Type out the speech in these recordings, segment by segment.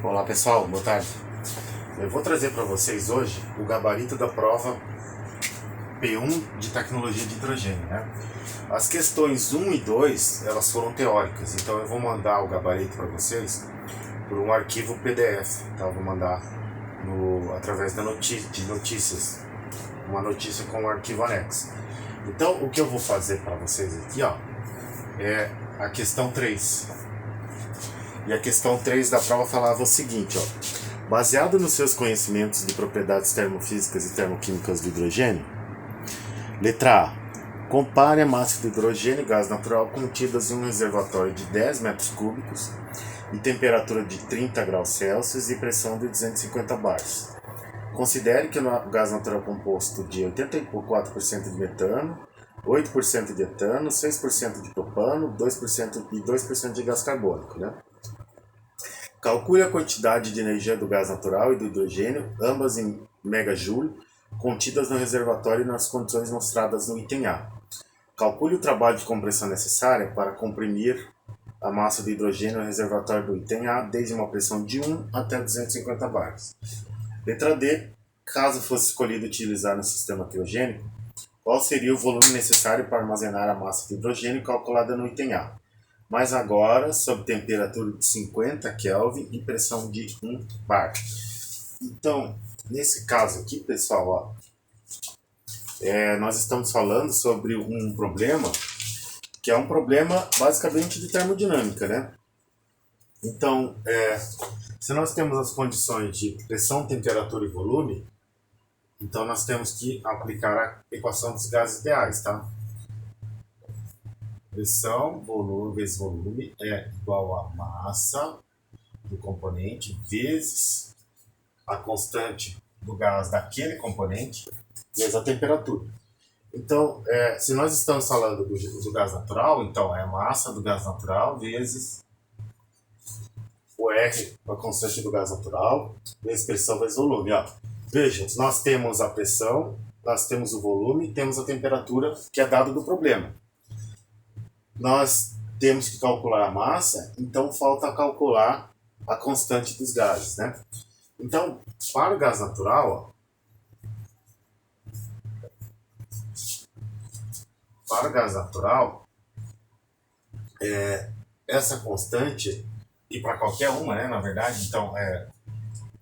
Olá pessoal, boa tarde. Eu vou trazer para vocês hoje o gabarito da prova P1 de Tecnologia de Hidrogênio, né? As questões 1 e 2, elas foram teóricas, então eu vou mandar o gabarito para vocês por um arquivo PDF, tá? Eu vou mandar através de notícias, uma notícia com um arquivo anexo. Então o que eu vou fazer para vocês aqui, ó, é a questão 3. E a questão 3 da prova falava o seguinte, ó: baseado nos seus conhecimentos de propriedades termofísicas e termoquímicas do hidrogênio, letra A, compare a massa de hidrogênio e gás natural contidas em um reservatório de 10 metros cúbicos e temperatura de 30 graus Celsius e pressão de 250 bars. Considere que o gás natural é composto de 84% de metano, 8% de etano, 6% de propano, 2% e 2% de gás carbônico, né? Calcule a quantidade de energia do gás natural e do hidrogênio, ambas em megajoule, contidas no reservatório nas condições mostradas no item A. Calcule o trabalho de compressão necessário para comprimir a massa de hidrogênio no reservatório do item A, desde uma pressão de 1 até 250 bars. Letra D, caso fosse escolhido utilizar no sistema criogênico, qual seria o volume necessário para armazenar a massa de hidrogênio calculada no item A? Mas agora sob temperatura de 50 Kelvin e pressão de 1 bar. Então, nesse caso aqui, pessoal, ó, nós estamos falando sobre um problema que é um problema basicamente de termodinâmica, né? Então, se nós temos as condições de pressão, temperatura e volume, então nós temos que aplicar a equação dos gases ideais, tá? Pressão, volume vezes volume é igual a massa do componente vezes a constante do gás daquele componente vezes a temperatura. Então, se nós estamos falando do gás natural, então é a massa do gás natural vezes o R, a constante do gás natural, vezes pressão vezes volume. Ó. Veja, nós temos a pressão, nós temos o volume, temos a temperatura que é dado do problema. Nós temos que calcular a massa, então falta calcular a constante dos gases, né? Então, para o gás natural, essa constante, e para qualquer uma, né, na verdade, então,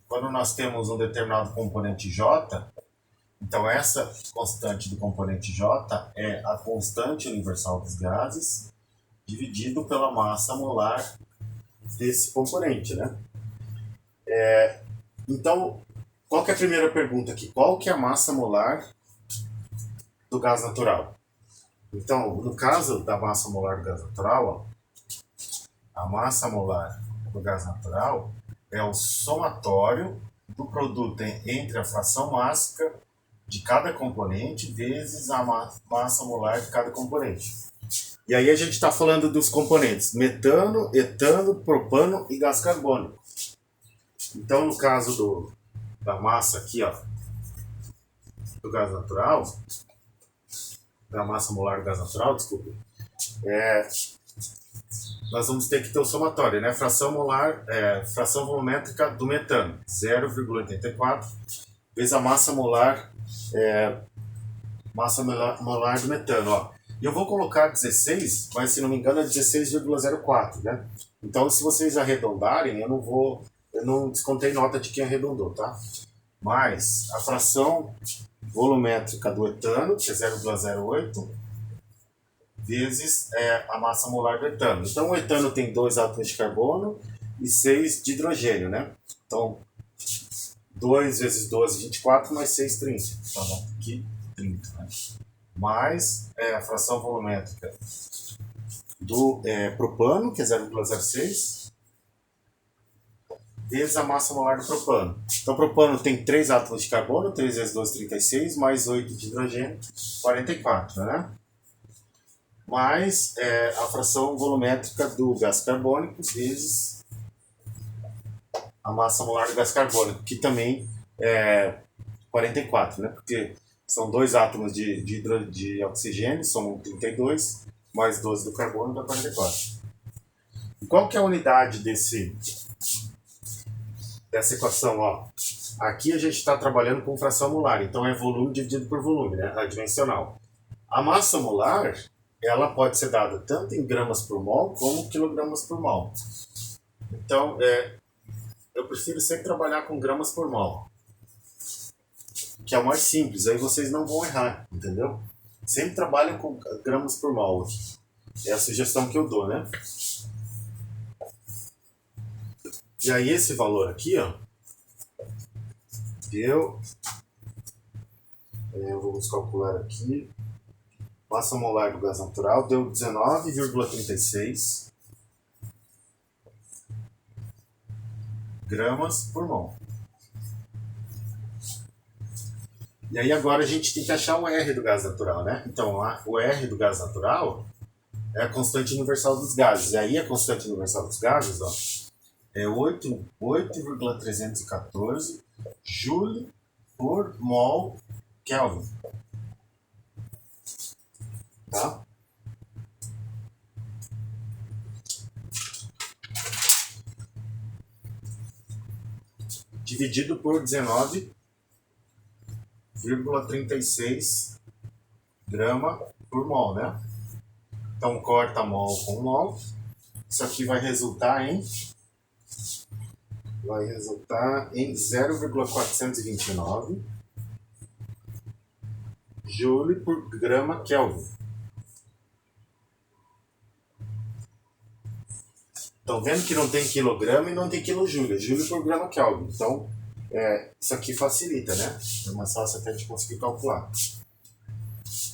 quando nós temos um determinado componente J, então essa constante do componente J é a constante universal dos gases dividido pela massa molar desse componente, né? Então, qual que é a primeira pergunta aqui? Qual que é a massa molar do gás natural? Então, no caso da massa molar do gás natural, ó, a massa molar do gás natural é o somatório do produto entre a fração mássica de cada componente vezes a massa molar de cada componente. E aí a gente está falando dos componentes metano, etano, propano e gás carbônico. Então, no caso da massa aqui, ó, do gás natural, da massa molar do gás natural, desculpe, nós vamos ter que ter o somatório, né? Fração volumétrica do metano, 0,84, vezes a massa molar do metano, ó. E eu vou colocar 16, mas se não me engano é 16,04, né? Então, se vocês arredondarem, eu não descontei nota de quem arredondou, tá? Mas a fração volumétrica do etano, que é 0,08, vezes a massa molar do etano. Então, o etano tem 2 átomos de carbono e 6 de hidrogênio, né? Então, 2 vezes 12, 24, mais 6, 30. Então, aqui, 30, né? Mais a fração volumétrica do propano, que é 0,06, vezes a massa molar do propano. Então, o propano tem 3 átomos de carbono, 3 vezes 12, 36, mais 8 de hidrogênio, 44, né? Mais a fração volumétrica do gás carbônico vezes a massa molar do gás carbônico, que também é 44, né? Porque são 2 átomos de oxigênio, são 32, mais 12 do carbono, dá 44. E qual que é a unidade dessa equação, ó. Aqui a gente está trabalhando com fração molar, então é volume dividido por volume, né? Adimensional. A massa molar, ela pode ser dada tanto em gramas por mol como quilogramas por mol. Então, eu prefiro sempre trabalhar com gramas por mol, que é o mais simples, aí vocês não vão errar, entendeu? Sempre trabalhem com gramas por mol. É a sugestão que eu dou, né? E aí esse valor aqui, ó, deu... vamos calcular aqui. Massa molar do gás natural deu 19,36 gramas por mol. E aí agora a gente tem que achar o R do gás natural, né? Então o R do gás natural é a constante universal dos gases. E aí a constante universal dos gases, ó, é 8,314 Joule por mol Kelvin. Tá? Dividido por 19,36 grama por mol, né? Então corta mol com mol. Isso aqui vai resultar em 0,429 Joule por grama Kelvin. Estão vendo que não tem quilograma e não tem quilojoule, joule por grama Kelvin. Então, isso aqui facilita, né? É mais fácil até de conseguir calcular.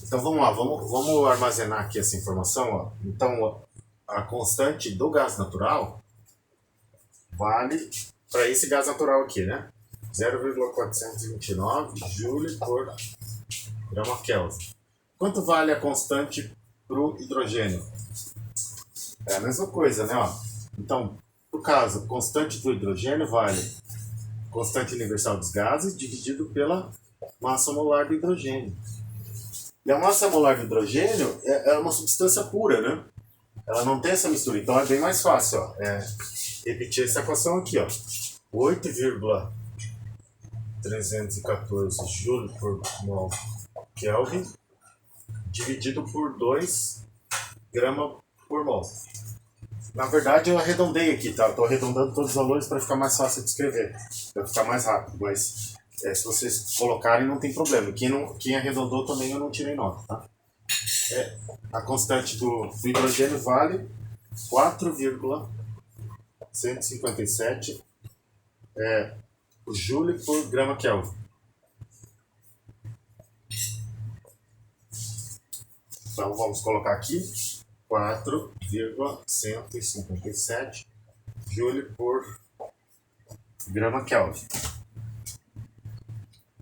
Então, vamos lá, vamos armazenar aqui essa informação. Ó. Então, a constante do gás natural vale para esse gás natural aqui, né? 0,429 joule por grama Kelvin. Quanto vale a constante para o hidrogênio? É a mesma coisa, né? Ó. Então, no caso, constante do hidrogênio vale constante universal dos gases dividido pela massa molar do hidrogênio. E a massa molar do hidrogênio é uma substância pura, né? Ela não tem essa mistura, então é bem mais fácil. Ó. Repetir essa equação aqui, ó. 8,314 Joule por mol Kelvin dividido por 2 grama por mol. Na verdade, eu arredondei aqui, tá? Estou arredondando todos os valores para ficar mais fácil de escrever, para ficar mais rápido. Mas se vocês colocarem, não tem problema. Quem arredondou também eu não tirei nota, tá? A constante do hidrogênio vale 4,157 Joule por grama Kelvin. Então, vamos colocar aqui 4,157 Joule por grama Kelvin.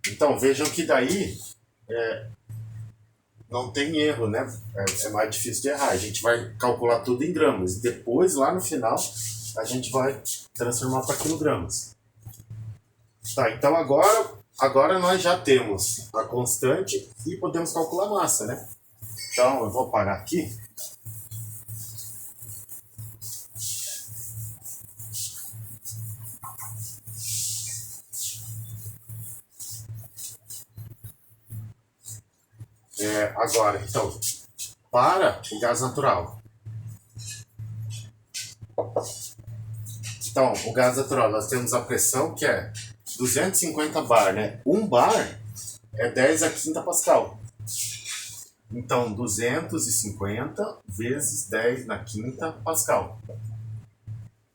Então, vejam que daí não tem erro, né? É mais difícil de errar. A gente vai calcular tudo em gramas. Depois, lá no final, a gente vai transformar para quilogramas. Tá, então agora nós já temos a constante e podemos calcular a massa, né? Então, eu vou parar aqui. Agora, então, para o gás natural. Então, o gás natural, nós temos a pressão que é 250 bar, né? 1 bar é 10 a quinta Pascal. Então, 250 vezes 10 na quinta Pascal.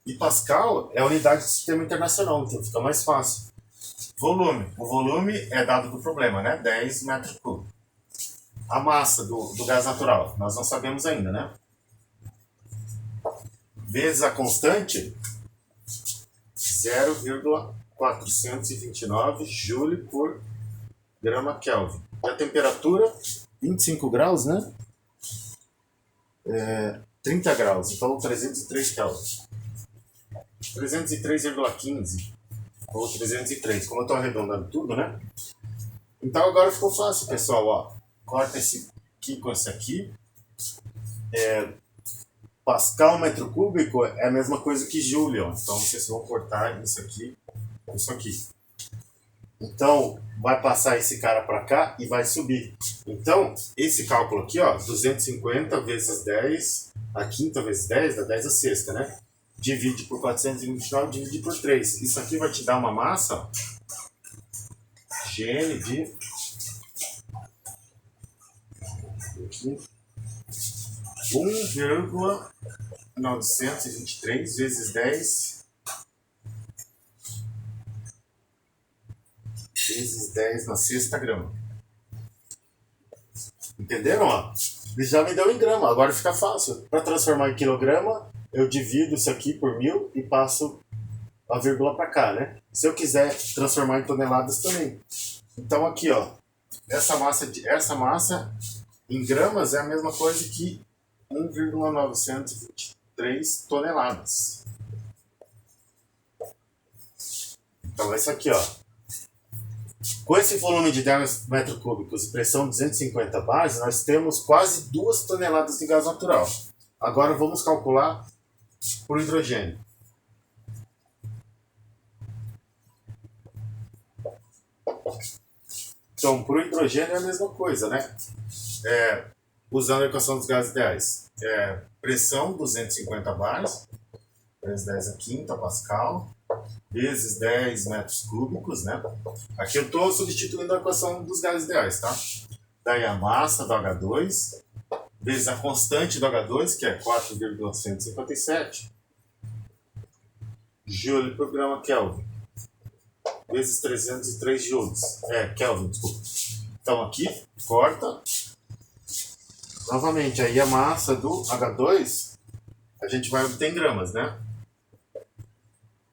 E Pascal é a unidade do sistema internacional, então fica mais fácil. Volume. O volume é dado do problema, né? 10 metros cúbicos. A massa do gás natural, nós não sabemos ainda, né? Vezes a constante, 0,429 Joule por grama Kelvin. E a temperatura, 25 graus, né? 30 graus, então 303 Kelvin. 303,15 ou 303, como eu estou arredondando tudo, né? Então agora ficou fácil, pessoal, ó. Corta esse aqui com esse aqui. Pascal metro cúbico é a mesma coisa que Joule, ó. Então vocês vão cortar isso aqui Isso aqui. Então, vai passar esse cara para cá e vai subir. Então, esse cálculo aqui, ó, 250 vezes 10, a quinta vezes 10, dá 10 a sexta, né? Divide por 429, divide por 3. Isso aqui vai te dar uma massa, ó, Gn de 1,923 vezes 10 vezes 10 na sexta grama. Entenderam? Ó? Ele já me deu em grama, agora fica fácil. Para transformar em quilograma, eu divido isso aqui por 1000 e passo a vírgula para cá, né? Se eu quiser transformar em toneladas também. Então aqui, ó, essa massa em gramas é a mesma coisa que 1,923 toneladas. Então isso aqui, ó. Com esse volume de 10 metros cúbicos e pressão 250 bares, nós temos quase 2 toneladas de gás natural. Agora vamos calcular por hidrogênio. Então, por hidrogênio é a mesma coisa, né? Usando a equação dos gases ideais. Pressão 250 bares, vezes 10 a quinta pascal, vezes 10 metros cúbicos, né? Aqui eu estou substituindo a equação dos gases ideais, tá? Daí a massa do H2, vezes a constante do H2, que é 4,157 joule por grama Kelvin, vezes 303 joules. Kelvin, desculpa. Então aqui, corta. Novamente, aí a massa do H2, a gente vai obter em gramas, né?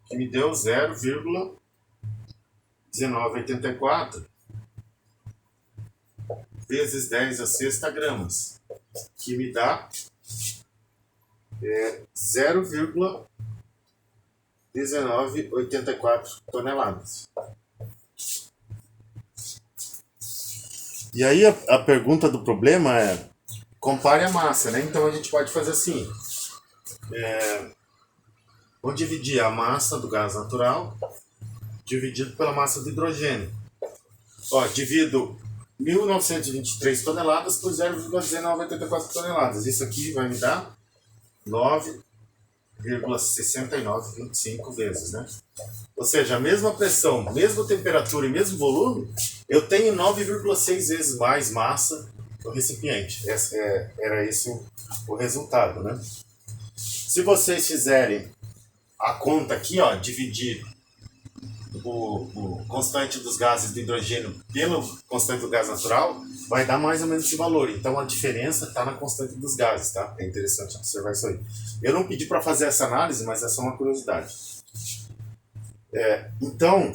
Que me deu 0,1984 vezes 10 a sexta gramas, que me dá 0,1984 toneladas. E aí a pergunta do problema é, compare a massa, né? Então a gente pode fazer assim, vou dividir a massa do gás natural dividido pela massa do hidrogênio. Ó, divido 1.923 toneladas por 0,1984 toneladas. Isso aqui vai me dar 9,6925 vezes, né? Ou seja, a mesma pressão, mesma temperatura e mesmo volume, eu tenho 9,6 vezes mais massa no recipiente. Era esse o resultado, né? Se vocês fizerem a conta aqui, ó, dividir o constante dos gases do hidrogênio pelo constante do gás natural, vai dar mais ou menos esse valor. Então a diferença está na constante dos gases, tá? É interessante observar isso aí. Eu não pedi para fazer essa análise, mas é só uma curiosidade. Então,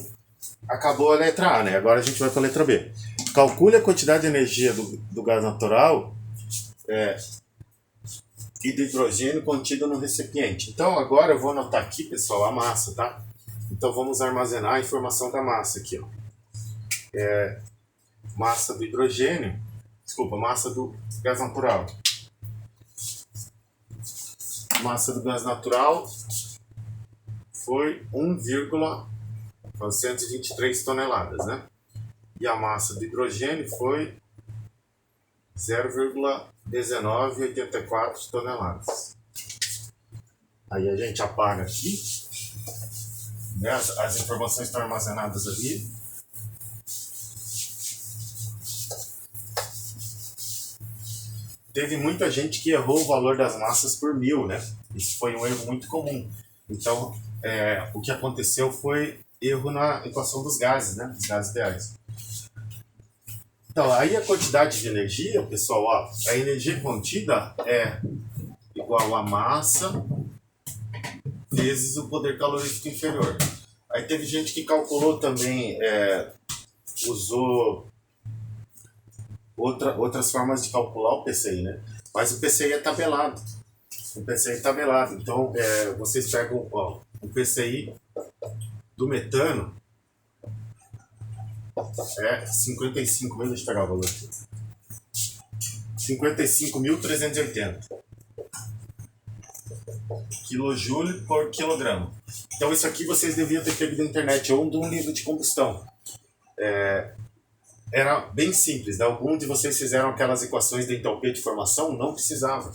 acabou a letra A, né? Agora a gente vai para a letra B. Calcule a quantidade de energia do gás natural e do hidrogênio contido no recipiente. Então agora eu vou anotar aqui, pessoal, a massa, tá? Então vamos armazenar a informação da massa aqui, ó. Massa do hidrogênio, massa do gás natural. Massa do gás natural foi 1,923 toneladas, né? E a massa do hidrogênio foi 0,1984 toneladas. Aí a gente apaga aqui, né? As informações estão armazenadas ali. Teve muita gente que errou o valor das massas por 1000, né? Isso foi um erro muito comum. Então, o que aconteceu foi erro na equação dos gases, né? Dos gases ideais. Então, aí a quantidade de energia, pessoal, ó, a energia contida é igual a massa vezes o poder calorífico inferior. Aí teve gente que calculou também, usou outras formas de calcular o PCI, né? Mas o PCI é tabelado. Então, vocês pegam o PCI do metano, 55 mil, deixa eu pegar o valor aqui. 55.380. kJ por quilograma. Então isso aqui vocês deviam ter pego da internet ou de um livro de combustão. Era bem simples, né? Algum de vocês fizeram aquelas equações de entalpia de formação? Não precisava.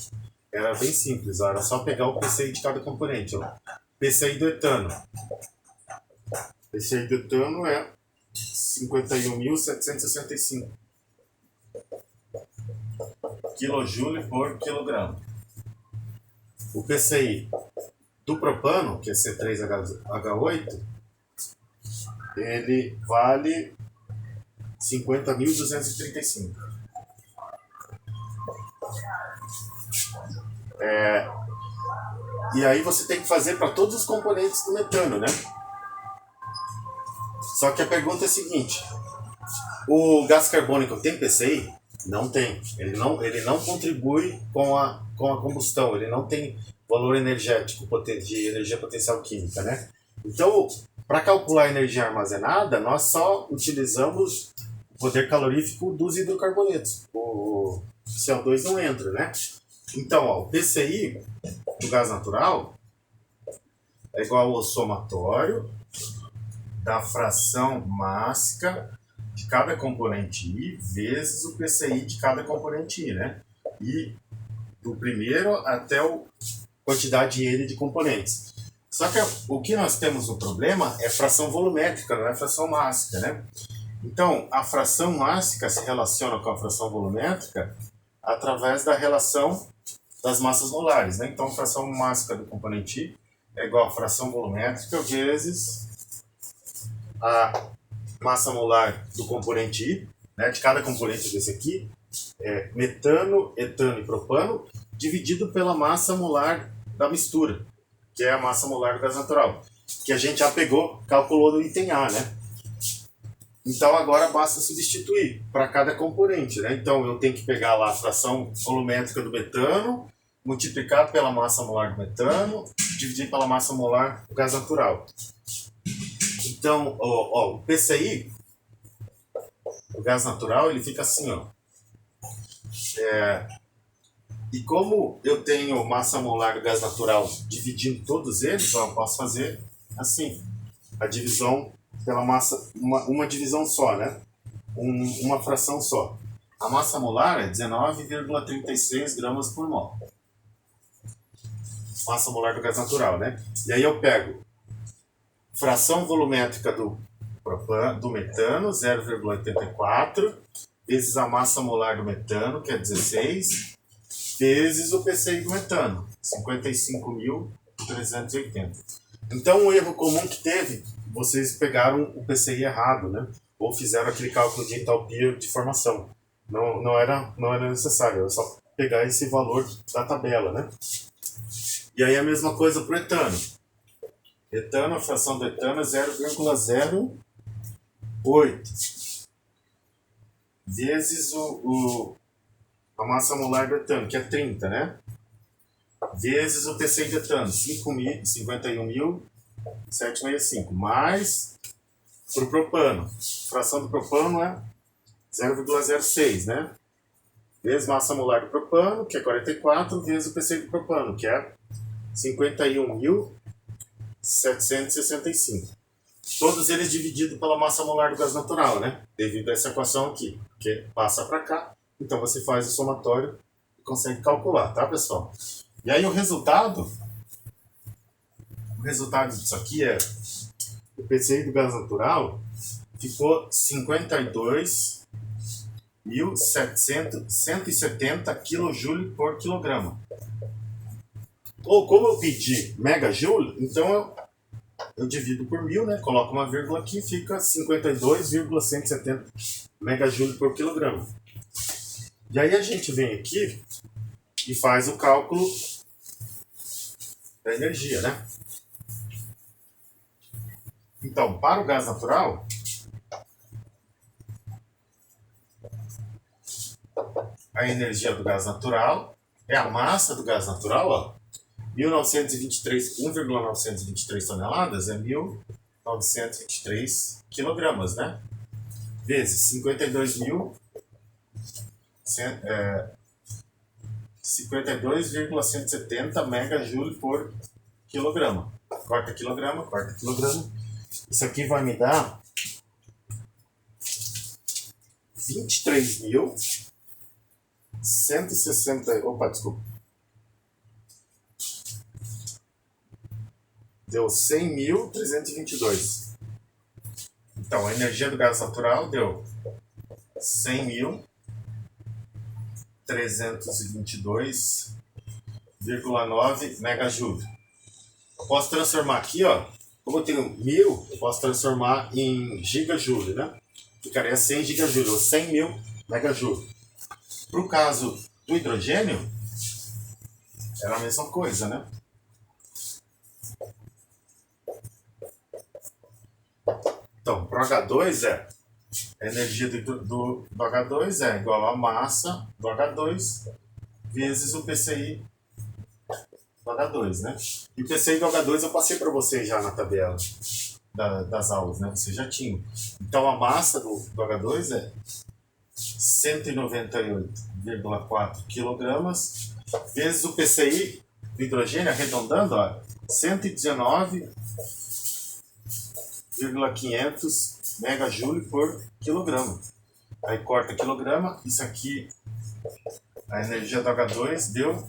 Era bem simples, ó. Era só pegar o PCI de cada componente. Ó. PCI do etano. PCI do etano é 51.765 kJ por quilograma. O PCI do propano, que é C3H8, ele vale 50.235. E aí você tem que fazer para todos os componentes do metano, né? Só que a pergunta é a seguinte: o gás carbônico tem PCI? Não tem. Ele não contribui com a combustão. Ele não tem valor energético de energia potencial química, né? Então, para calcular a energia armazenada, nós só utilizamos o poder calorífico dos hidrocarbonetos. O CO2 não entra, né? Então, ó, o PCI do gás natural é igual ao somatório da fração mássica de cada componente I vezes o PCI de cada componente I, né? E do primeiro até a quantidade N de componentes. Só que o que nós temos no problema é fração volumétrica, não é fração mássica, né? Então, a fração mássica se relaciona com a fração volumétrica através da relação das massas molares, né? Então, a fração mássica do componente I é igual a fração volumétrica vezes a massa molar do componente I, né? De cada componente desse aqui, metano, etano e propano, dividido pela massa molar da mistura, que é a massa molar do gás natural, que a gente já pegou, calculou no item A, né? Então agora basta substituir para cada componente, né? Então eu tenho que pegar lá a fração volumétrica do metano, multiplicar pela massa molar do metano, dividir pela massa molar do gás natural. Então, o PCI, o gás natural, ele fica assim, ó. E como eu tenho massa molar do gás natural dividindo todos eles, ó, eu posso fazer assim, a divisão pela massa, uma divisão só, né? Uma fração só. A massa molar é 19,36 gramas por mol. Massa molar do gás natural, né? E aí eu pego fração volumétrica do metano, 0,84, vezes a massa molar do metano, que é 16, vezes o PCI do metano, 55.380. Então, um erro comum que teve, vocês pegaram o PCI errado, né? Ou fizeram aquele cálculo de entalpia de formação. Não era necessário, era só pegar esse valor da tabela, né? E aí a mesma coisa para o etano. Etano, a fração do etano é 0,08 vezes a massa molar do etano, que é 30, né? Vezes o PCI do etano, 51.765, mais para o propano. A fração do propano é 0,06, né? Vezes massa molar do propano, que é 44, vezes o PCI do propano, que é 51.765. Todos eles divididos pela massa molar do gás natural, né? Devido a essa equação aqui, que passa para cá. Então você faz o somatório e consegue calcular, tá, pessoal? E aí o resultado disso aqui é o PCI do gás natural ficou 52.170 kJ por quilograma. Ou como eu pedi megajoule, então eu divido por 1000, né? Coloco uma vírgula aqui, fica 52,170 megajoule por quilograma. E aí a gente vem aqui e faz o cálculo da energia, né? Então, para o gás natural, a energia do gás natural é a massa do gás natural, ó. 1.923 toneladas é 1.923 quilogramas, né? Vezes 52.170 52,170 megajoule por quilograma. Quarta quilograma, quarta quilograma. Isso aqui vai me dar 23.160. Opa, desculpa. Deu 100.322. Então, a energia do gás natural deu 100.322,9 megajoule. Eu posso transformar aqui, ó. Como eu tenho 1000, eu posso transformar em gigajoule, né? Ficaria 100 gigajoule, ou 100.000 megajoule. Para o caso do hidrogênio, era a mesma coisa, né? Então, para o H2 a energia do H2 é igual à massa do H2 vezes o PCI do H2, né? E o PCI do H2 eu passei para vocês já na tabela das aulas, né? Vocês já tinham. Então, a massa do H2 é 198,4 quilogramas vezes o PCI do hidrogênio, arredondando, ó, 119,500 megajoule por quilograma. Aí corta quilograma, isso aqui, a energia do H2 deu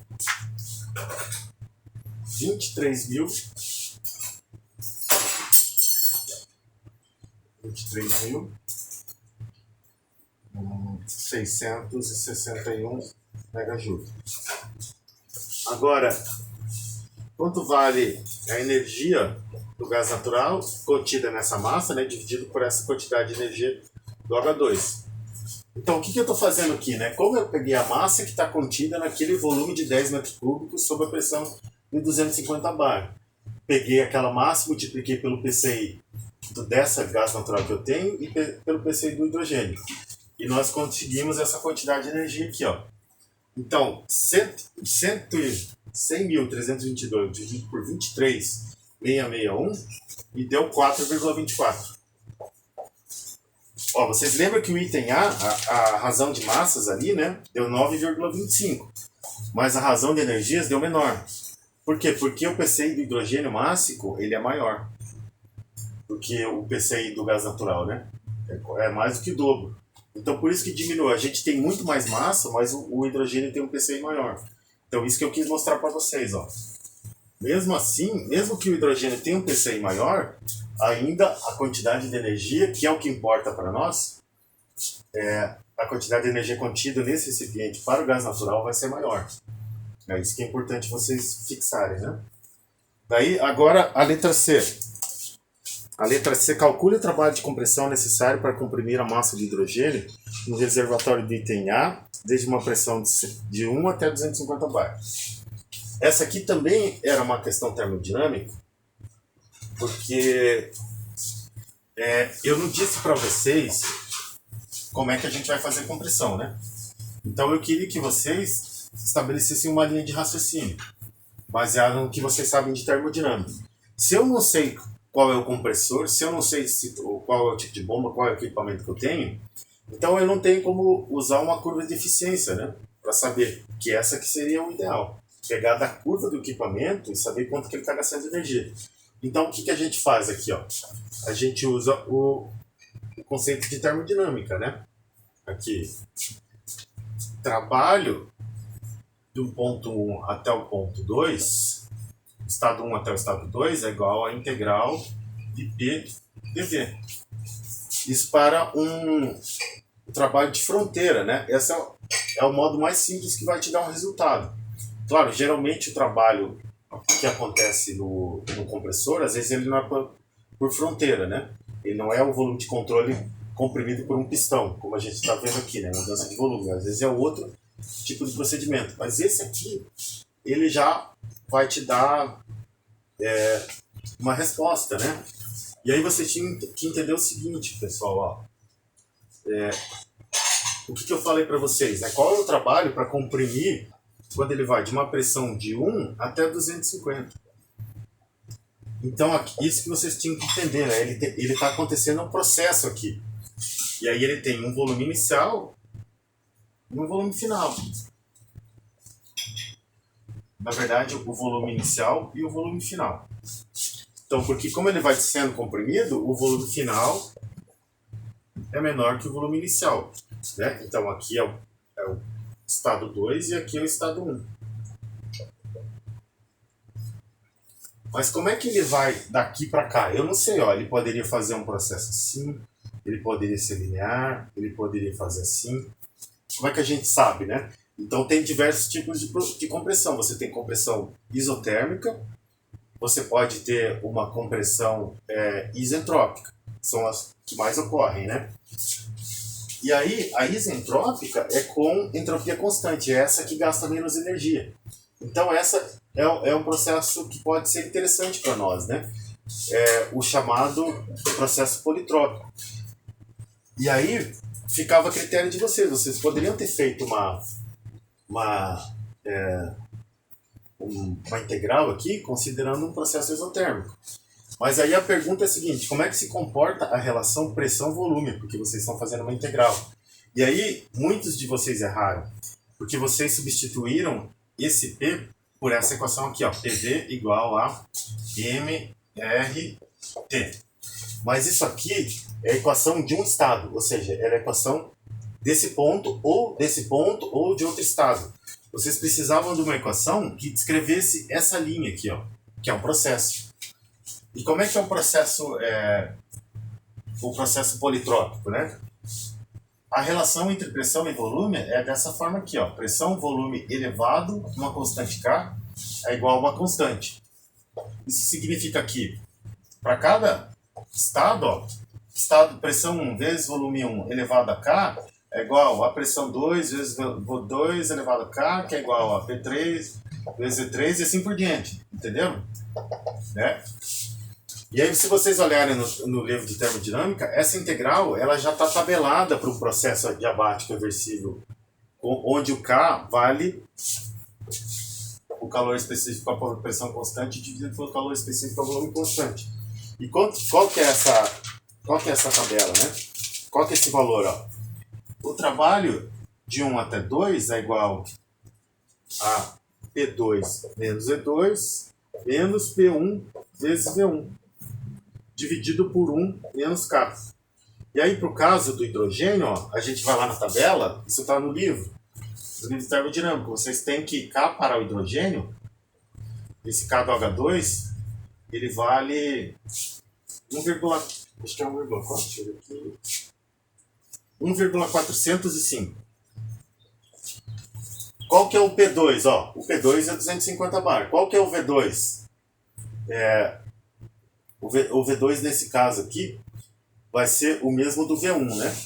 23.661 megajoule. Agora, quanto vale a energia do gás natural contida nessa massa, né, dividido por essa quantidade de energia do H2? Então, o que eu estou fazendo aqui, né? Como eu peguei a massa que está contida naquele volume de 10 metros cúbicos sob a pressão de 250 bar. Peguei aquela massa, multipliquei pelo PCI dessa gás natural que eu tenho e pelo PCI do hidrogênio. E nós conseguimos essa quantidade de energia aqui, ó. Então, 100.322 dividido por 23.661 e deu 4,24. Ó, vocês lembram que o item a razão de massas ali, né, deu 9,25. Mas a razão de energias deu menor. Por quê? Porque o PCI do hidrogênio mássico, ele é maior do que o PCI do gás natural, né? É mais do que o dobro. Então, por isso que diminui. A gente tem muito mais massa, mas o hidrogênio tem um PCI maior. Então, isso que eu quis mostrar para vocês, ó. Mesmo assim, mesmo que o hidrogênio tenha um PCI maior, ainda a quantidade de energia, que é o que importa para nós, a quantidade de energia contida nesse recipiente para o gás natural vai ser maior. É isso que é importante vocês fixarem, né? Daí, agora, a letra C. A letra C, calcule o trabalho de compressão necessário para comprimir a massa de hidrogênio no reservatório do item A, desde uma pressão de 1 até 250 bar. Essa aqui também era uma questão termodinâmica, porque eu não disse para vocês como é que a gente vai fazer compressão, né? Então eu queria que vocês estabelecessem uma linha de raciocínio, baseada no que vocês sabem de termodinâmica. Se eu não sei qual é o compressor, se eu não sei qual é o tipo de bomba, qual é o equipamento que eu tenho, então eu não tenho como usar uma curva de eficiência, né? Para saber que essa que seria o ideal. Pegar da curva do equipamento e saber quanto que ele está gastando de energia. Então o que a gente faz aqui, ó? A gente usa o conceito de termodinâmica, né? Aqui, trabalho do ponto 1 até o ponto 2, estado 1 até o estado 2 é igual a integral de P dV. Isso para um trabalho de fronteira, né? Esse é o modo mais simples que vai te dar um resultado. Claro, geralmente o trabalho que acontece no compressor, às vezes ele não é por fronteira, né? Ele não é o volume de controle comprimido por um pistão, como a gente está vendo aqui, né? Mudança de volume. Às vezes é outro tipo de procedimento. Mas esse aqui, ele já vai te dar uma resposta, né? E aí você tinha que entender o seguinte, pessoal, ó. O que eu falei para vocês, né? Qual é o trabalho para comprimir quando ele vai de uma pressão de 1 até 250. Então, aqui, isso que vocês tinham que entender, né? Ele está acontecendo um processo aqui. E aí ele tem um volume inicial e um volume final. na verdade, o volume inicial e o volume final. Então, porque como ele vai sendo comprimido, o volume final é menor que o volume inicial, né? Então, aqui é o estado 2 e aqui é o estado 1. Mas como é que ele vai daqui para cá? Eu não sei, ó. Ele poderia fazer um processo assim, ele poderia ser linear, ele poderia fazer assim. Como é que a gente sabe, né? Então tem diversos tipos de compressão. Você tem compressão isotérmica, você pode ter uma compressão isentrópica, são as que mais ocorrem, né? E aí, a isentrópica é com entropia constante, é essa que gasta menos energia. Então, essa é um processo que pode ser interessante para nós, né? É o chamado processo politrópico. E aí, ficava a critério de vocês. Vocês poderiam ter feito uma integral aqui, considerando um processo isotérmico. Mas aí a pergunta é a seguinte: como é que se comporta a relação pressão-volume? Porque vocês estão fazendo uma integral. E aí, muitos de vocês erraram, porque vocês substituíram esse P por essa equação aqui, ó, PV igual a MRT. Mas isso aqui é a equação de um estado, ou seja, é a equação desse ponto ou de outro estado. Vocês precisavam de uma equação que descrevesse essa linha aqui, ó, que é um processo. E como é que é o processo politrópico, né? A relação entre pressão e volume é dessa forma aqui, ó. Pressão, volume elevado, uma constante K, é igual a uma constante. Isso significa que, para cada estado, ó, pressão 1 vezes volume 1 elevado a K, é igual a pressão 2 vezes V2 elevado a K, que é igual a P3 vezes V3 e assim por diante. Entenderam? Né? E aí, se vocês olharem no livro de termodinâmica, essa integral ela já está tabelada para o processo adiabático reversível, onde o K vale o calor específico para a pressão constante dividido pelo calor específico para o volume constante. E qual que é essa tabela, né? Qual que é esse valor? Ó? O trabalho de 1 até 2 é igual a P2 menos E2 menos P1 vezes V1. Dividido por 1 menos K. E aí, para o caso do hidrogênio, ó, a gente vai lá na tabela, isso está no livro de termodinâmica. Vocês têm que K para o hidrogênio, esse K do H2, ele vale 1,405. Qual que é o P2? Ó, o P2 é 250 bar. Qual que é o V2? O V2 nesse caso aqui vai ser o mesmo do V1, né?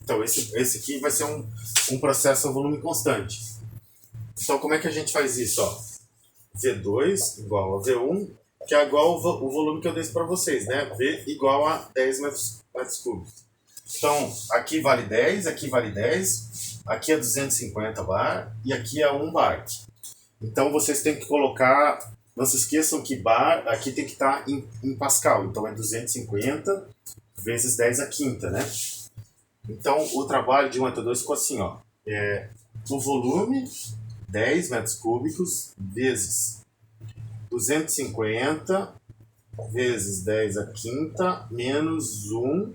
Então esse aqui vai ser um processo a volume constante. Então como é que a gente faz isso? Ó? V2 igual a V1, que é igual o volume que eu dei para vocês, né? V igual a 10 metros cúbicos. Então aqui vale 10, aqui vale 10, aqui é 250 bar e aqui é 1 bar. Então vocês têm que colocar... Não se esqueçam que bar aqui tem que estar em Pascal, então é 250 vezes 10 a quinta, né? Então o trabalho de 1 até 2 ficou assim, ó. O volume, 10 metros cúbicos, vezes 250 vezes 10 a quinta, menos 1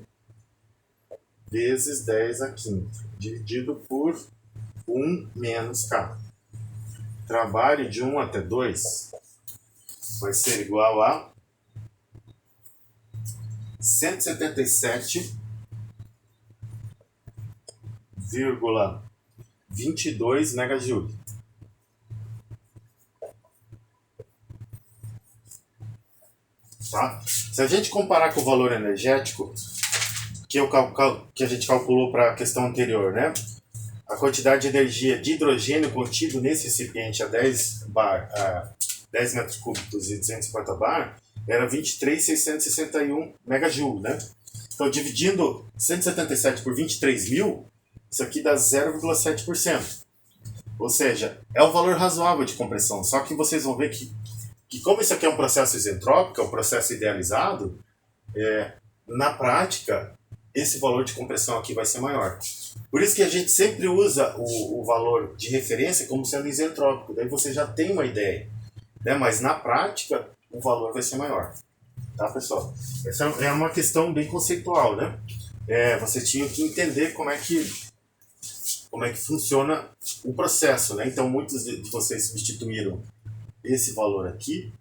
vezes 10 a quinta, dividido por 1 menos K. Trabalho de 1 até 2... vai ser igual a 177,22 megajoule. Tá? Se a gente comparar com o valor energético que a gente calculou para a questão anterior, né? A quantidade de energia de hidrogênio contido nesse recipiente a 10 metros cúbicos e 250 bar, era 23.661 megajoule, né? Então, dividindo 177 por 23.000, isso aqui dá 0,7%. Ou seja, é um valor razoável de compressão. Só que vocês vão ver que como isso aqui é um processo isentrópico, é um processo idealizado, na prática, esse valor de compressão aqui vai ser maior. Por isso que a gente sempre usa o valor de referência como sendo isentrópico, daí você já tem uma ideia, né? Mas na prática o valor vai ser maior, tá, pessoal? Essa é uma questão bem conceitual, né? Você tinha que entender como é que funciona o processo, né? Então muitos de vocês substituíram esse valor aqui,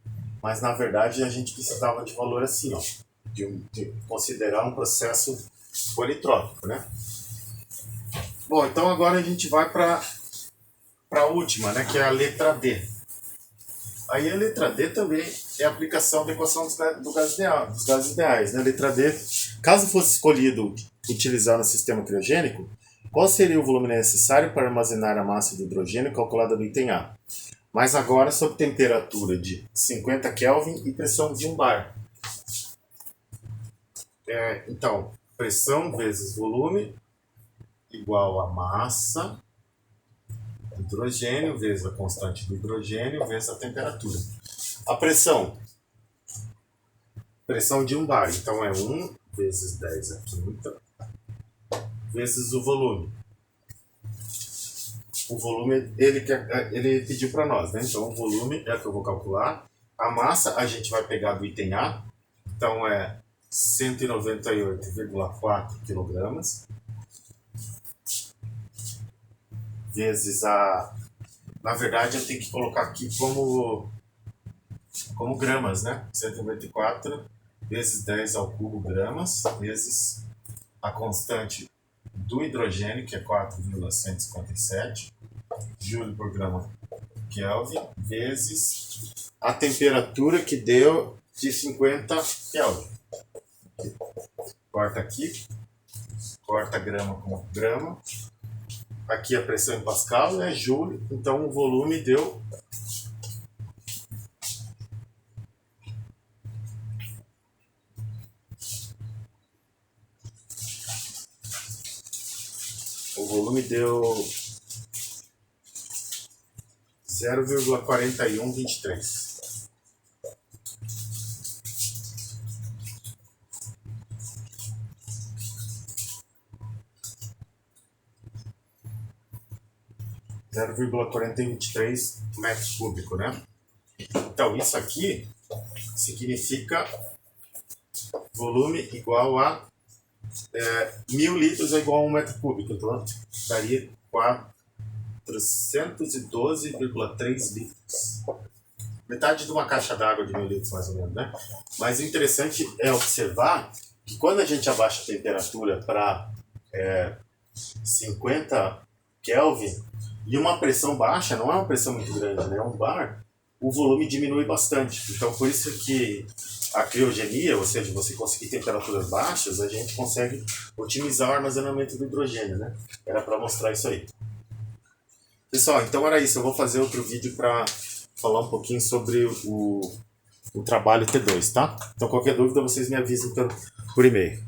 mas na verdade a gente precisava de valor assim, ó, de considerar um processo politrópico, né? Bom, então agora a gente vai para a última, né, que é a letra D. Aí a letra D também é a aplicação da equação dos gases ideais, né? Letra D, caso fosse escolhido utilizar no sistema criogênico, qual seria o volume necessário para armazenar a massa de hidrogênio calculada no item A? Mas agora sob temperatura de 50 Kelvin e pressão de 1 bar. Então, pressão vezes volume igual a massa do hidrogênio vezes a constante do hidrogênio vezes a temperatura. A pressão de 1 bar, então é 1 vezes 10 a quinta vezes o volume. O volume ele pediu para nós, né? Então o volume é o que eu vou calcular. A massa a gente vai pegar do item A, então é 198,4 kg vezes na verdade eu tenho que colocar aqui como gramas, né? 194 vezes 10 ao cubo gramas vezes a constante do hidrogênio, que é 4,157 joule por grama Kelvin, vezes a temperatura que deu de 50 Kelvin. Corta aqui, corta grama com grama. Aqui a pressão em Pascal é joule, então o volume deu 0,4123. metros cúbicos, né? Então isso aqui significa volume igual a 1000 litros é igual a 1 metro cúbico, então daria 412,3 litros. Metade de uma caixa d'água de 1000 litros, mais ou menos, né? Mas o interessante é observar que quando a gente abaixa a temperatura para 50 Kelvin e uma pressão baixa, não é uma pressão muito grande, né? É um bar, o volume diminui bastante. Então, por isso que a criogenia, ou seja, você conseguir temperaturas baixas, a gente consegue otimizar o armazenamento do hidrogênio, né? Era para mostrar isso aí. Pessoal, então era isso. Eu vou fazer outro vídeo para falar um pouquinho sobre o trabalho T2, tá? Então, qualquer dúvida, vocês me avisem por e-mail.